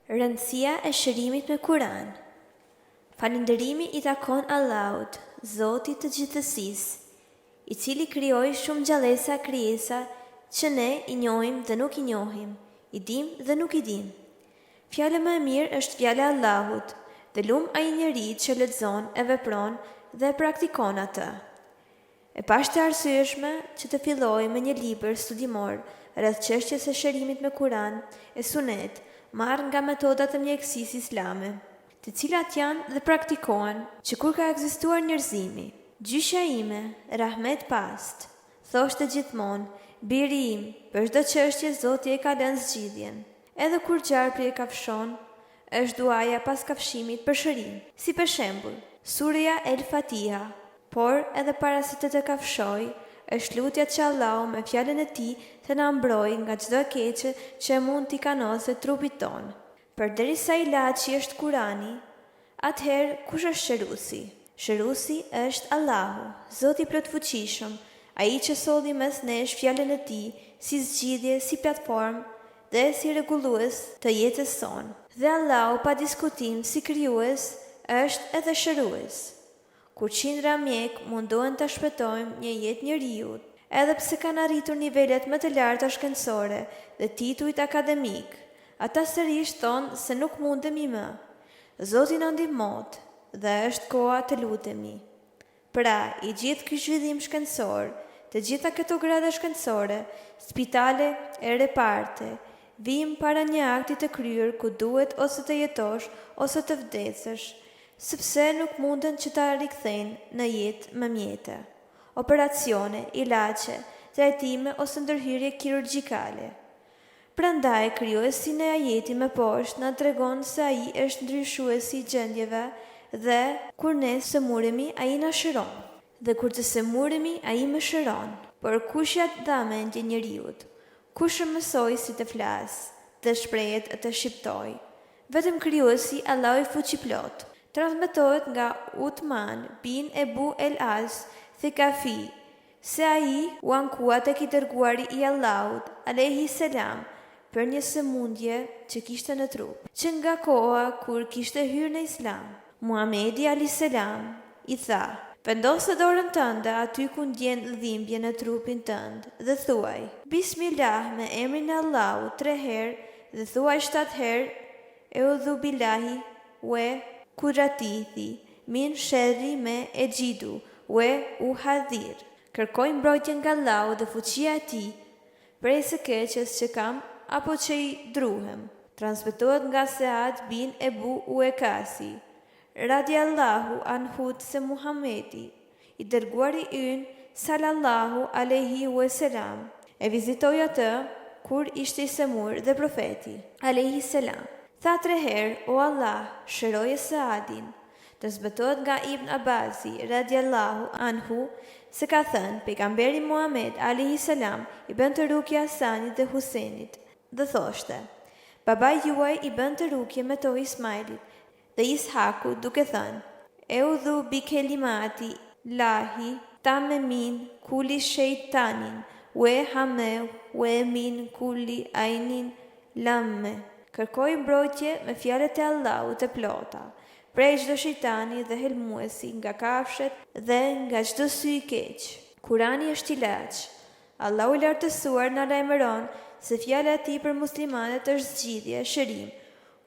Rëndësia e shërimit me Kur'an. Falënderimi i takon Allahut, Zotit të gjithësisë, i cili krijoi shumë gjallësa krijesa që ne i njohim dhe nuk i njohim, i dim dhe nuk i dim. Fjala më e mirë është fjala e Allahut, dhe lum ai njeriu që lexon e vepron dhe e praktikon atë. E pashtë arsyeshme që të filloj me një libër studimor rreth çështjes së shërimit me Kur'an e Sunet, marrë nga metodat e mjekësisë islame, të cilat janë dhe praktikohen që kur ka ekzistuar njerëzimi. Gjyshja ime, Rahmet Past, thoshte gjithmonë, biri im, për çdo çështje Zoti e ka lënë zgjidhjen. Edhe kur gjarpri e kafshon, është duaja pas kafshimit për shërim. Si për shembull, surja El Fatiha, por edhe para se të kafshoj, është lutja që Allahu me fjalën e tij të na mbrojë nga çdo e keqe që mund t'i kanose trupit tonë. Përderisa ilaçi është Kurani, atëherë kush është shëruesi? Shëruesi është Allahu, Zoti i plotfuqishëm, ai që solli mes nesh fjalën e tij si zgjidhje, si platformë dhe si rregullues të jetës sonë. Dhe Allahu pa diskutim si krijues është edhe shërues. Kur qindra mjek mundohen të shpëtojmë një jetë njeriut, edhe pse kanë arritur nivelet më të larta shkencore dhe titujt akademik, ata sërish thonë se nuk mundemi më. Zoti na ndihmot dhe është koha të lutemi. Pra, i gjithë ky zhvillim shkencor, të gjitha këto grada shkencore, spitale e reparte, vijmë para një akti të kryer ku duhet ose të jetosh ose të vdesësh, sepse nuk munden që ta rikthejnë në jetë më mjete, operacione, ilaçe, trajtime ose ndërhyrje kirurgjikale. Prandaj krijuesi në ajetin më poshtë na tregon se ai është ndryshuesi i gjendjeve dhe kur ne sëmuremi ai na shëron. Dhe kur të sëmuremi ai më shëron. Por kush ja dha mendje njeriut? Kush e mësoi si të flas dhe shprehet të shqiptoj? Vetëm krijuesi Allahu i fuqiplot. Transmetohet nga Uthman bin Ebu el-As Thikafi, se ai u ankua tek i dërguari i Allahut, alayhi salam, për një sëmundje që kishte në trup, që nga koha kur kishte hyrë në Islam. Muhamedi alayhi salam i tha: "Vendose dorën tënde aty ku ndjen dhimbje në trupin tënd dhe thuaj: Bismillah me emrin e Allahut 3 herë dhe thuaj 7 herë: Eudhu billahi we kuratithi, min sherri me e gjidu, we u hadhir. Kërkoj mbrojtje nga Allahu dhe fuqia e tij, prej së keqes që kam apo që i druhem." Transmetohet nga Saad bin Ebu Uekasi, radiallahu anhu, se Muhamedi, i dërguari ynë sallallahu alaihi wasallam, e vizitoi atë kur ishte i semur dhe profeti alaihi salam tha 3 herë: "O Allah, shëroje Saadin." Transmetohet nga Ibn Abasi radiallahu anhu se ka thënë pejgamberi Muhammed alayhi salam i bënte rukje Hasanit dhe Husenit dhe thoshte: "Babai juaj i bënte rukje me to Ismailit dhe Ishaku duke thënë: Eudhu bi kelimati lahi tamme min kulli shejtanin we hameu we min kulli ainin lamme." Kërkoj mbrojtje me fjalët e Allahut të plota, prej çdo shejtani dhe helmuesi, nga kafshet dhe nga çdo sy i keq. Kurani është ilaç. Allahu i lartësuar na lajmëron se fjala e tij për muslimanët është zgjidhje, shërim,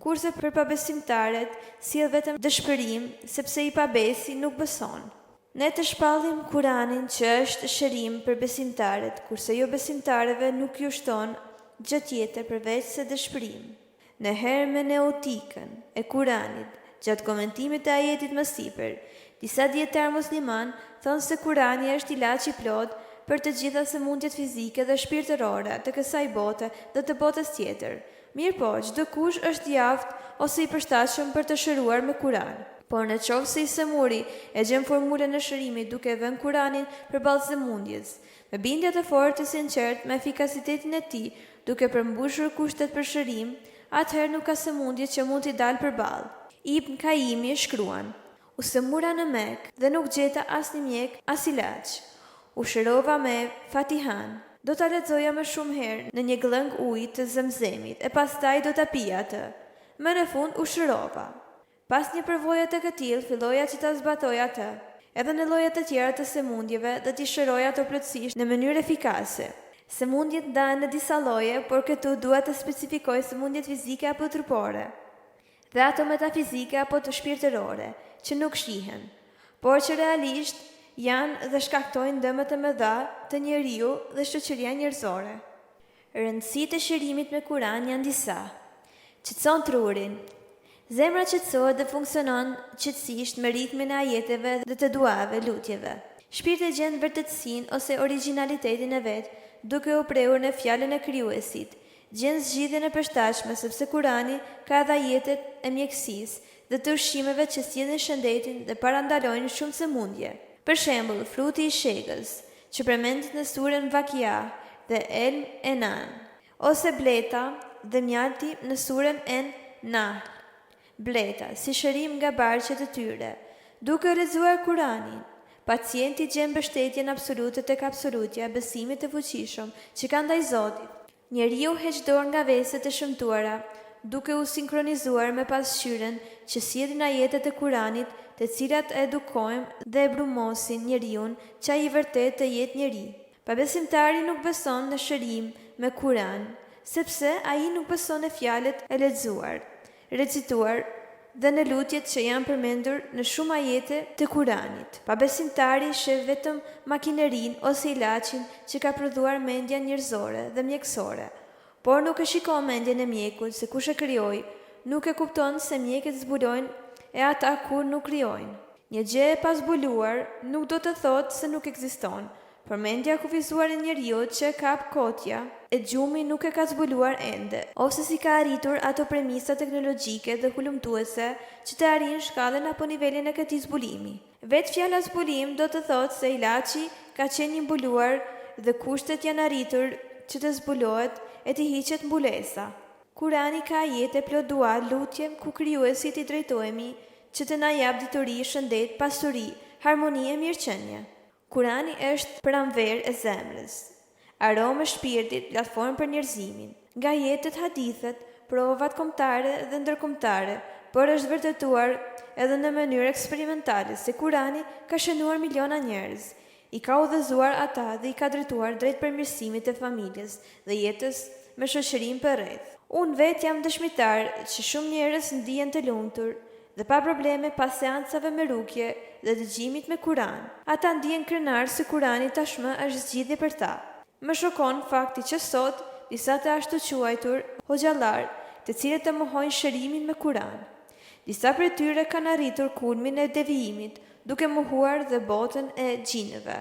kurse për pabesimtarët sjell vetëm dëshpërim, sepse i pabesi nuk beson. Ne të shpallim Kuranin që është shërim për besimtarët, kurse jo besimtarëve nuk ju shton gjë tjetër përveç se dëshpërim. Në hermeneutikën e Kuranit, gjatë komentimit të ajetit më sipër, disa dietar musliman thonë se Kurani është ilaç i plot për të gjitha sëmundjet fizike dhe shpirtërore të kësaj bote dhe të botës tjetër. Mirëpo, çdo kush është i aftë ose i përshtatshëm për të shëruar me Kuran. Por në qoftë se i sëmuri e gjen formulën e shërimit duke vënë Kuranin përballë sëmundjes, me bindje të fortë e sinqertë me efikasitetin e tij, duke përmbushur kushtet për shërim, atëherë nuk ka sëmundje që mund t'i dalë përballë. Ibn Kaimi e shkruan: "U sëmura në Mekë dhe nuk gjeta asnjë mjek as ilaç. U shërova me Fatihan. Do ta lexoja më shumë herë në një gllëng uji të Zemzemit e pastaj do ta pija atë. Më në fund u shërova. Pas një përvoje të këtillë, filloja që ta zbatoja atë, edhe në llojet e tjera të sëmundjeve dhe t'i shëroja ato plotësisht në mënyrë efikase. Sëmundjet ndahen në disa lloje, por këtu dua të specifikoj sëmundjet fizike apo trupore, dhe ato metafizike apo të shpirtërore, që nuk shihen, por që realisht janë dhe shkaktojnë dëme të mëdha të njeriu dhe shoqëria njerëzore. Rëndësitë e shërimit me Kur'an janë disa. Qetëson trurin. Zemra qetësohet dhe funksionon qetësisht me ritmin e ajeteve dhe të duave, lutjeve. Shpirti gjen vërtetësinë ose origjinalitetin e vet, duke u prehur në fjalën e Krijuesit. Gjen zgjidhjen e përshtatshme sepse Kurani ka edhe ajetet e mjekësisë dhe të ushqimeve që sjellin shëndetin dhe parandalojnë shumë sëmundje. Për shembull, fruti i shegës, që përmendet në surën Vakia dhe El Enan, ose bleta dhe mjalti në surën En-Nahl. Bleta, si shërim nga barqet e tyre. Duke lexuar Kuranin, pacienti gjen mbështetjen absolute tek absolutja, besimit të fuqishëm që ka ndaj Zotit. Njeriu heq dorë nga veset e shëmtuara, duke u sinkronizuar me pasqyren që sjellin ajetet e Kuranit, të cilat e edukojnë dhe e brumosin njeriun që ai i vërtet të jetë njeri. Pabesimtari nuk beson në shërim me Kuran, sepse ai nuk beson në fjalët e lexuar, recituar dhe në lutjet që janë përmendur në shumë ajete të Kuranit. Pabesimtari sheh vetëm makinerinë ose ilaçin që ka prodhuar mendja njerëzore dhe mjekësore, por nuk e shikon mendjen e mjekut se kush e krijoi, nuk e kupton se mjekët zbulojnë e ata kur nuk krijojnë. Një gjë e pazbuluar nuk do të thotë se nuk ekziston. Por mendja kufizuar e njeriut që kap kotja, e gjumi nuk e ka zbuluar ende, ose si ka arritur ato premisa teknologjike dhe hulumtuese që të arrijnë shkallën apo nivelin e këtij zbulimi. Vetë fjala zbulim do të thotë se ilaçi ka qenë i mbuluar dhe kushtet janë arritur që të zbulohet e të hiqet mbulesa. Kurani ka ajete plot dua, lutje ku Krijuesit i drejtohemi që të na jap dituri, shëndet, pasuri, harmoni e mirëqenie. Kurani është pranverë e zemrës, aromë e shpirtit, platformë për njerëzimin. Nga jetët, hadithet, provat kombëtare dhe ndërkombëtare, por është vërtetuar edhe në mënyrë eksperimentale se Kurani ka shënuar miliona njerëz, i ka udhëzuar ata dhe i ka drejtuar drejt përmirësimit të familjes dhe jetës me shoqërinë përreth. Unë vetë jam dëshmitar që shumë njerëz ndihen të lumtur dhe pa probleme pas seancave me rukje dhe dëgjimit me Kuran. Ata ndihen krenar se Kurani tashmë është zgjidhje për ta. Më shokon fakti që sot disa të ashtu quajtur hoxhallar, të cilët e mohojnë shërimin me Kuran. Disa prej tyre kanë arritur kulmin e devijimit, duke mohuar dhe botën e xhinëve.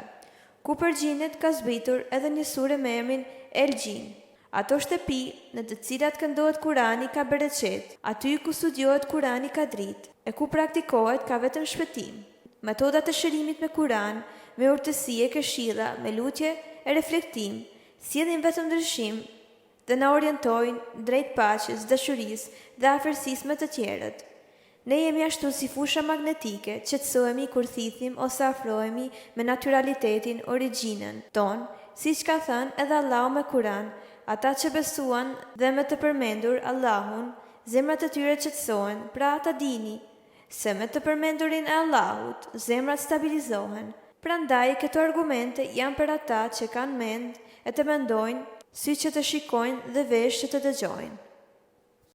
Ku për xhinet ka zbritur edhe një sure me emrin El Jin. Ato shtëpi në të cilat këndohet Kurani ka bereqet, aty ku studiohet Kurani ka dritë, e ku praktikohet ka vetëm shpëtim. Metodat e shërimit me Kuran, me urtësi e këshilla, me lutje e reflektim, sjellin vetëm ndryshim dhe na orientojnë drejt paqes, dashurisë dhe afërsisë me të tjerët. Ne jemi ashtu si fusha magnetike, qetësohemi kur thithim ose afrohemi me naturalitetin, origjinën ton, siç ka thënë edhe Allahu me Kuran. Ata që besuan dhe me të përmendur Allahun, zemrat e tyre qetësohen, pra ata dini se me të përmendurin e Allahut, zemrat stabilizohen. Prandaj këto argumente janë për ata që kanë mend e të mendojnë, sy që të shikojnë dhe vesh që të dëgjojnë.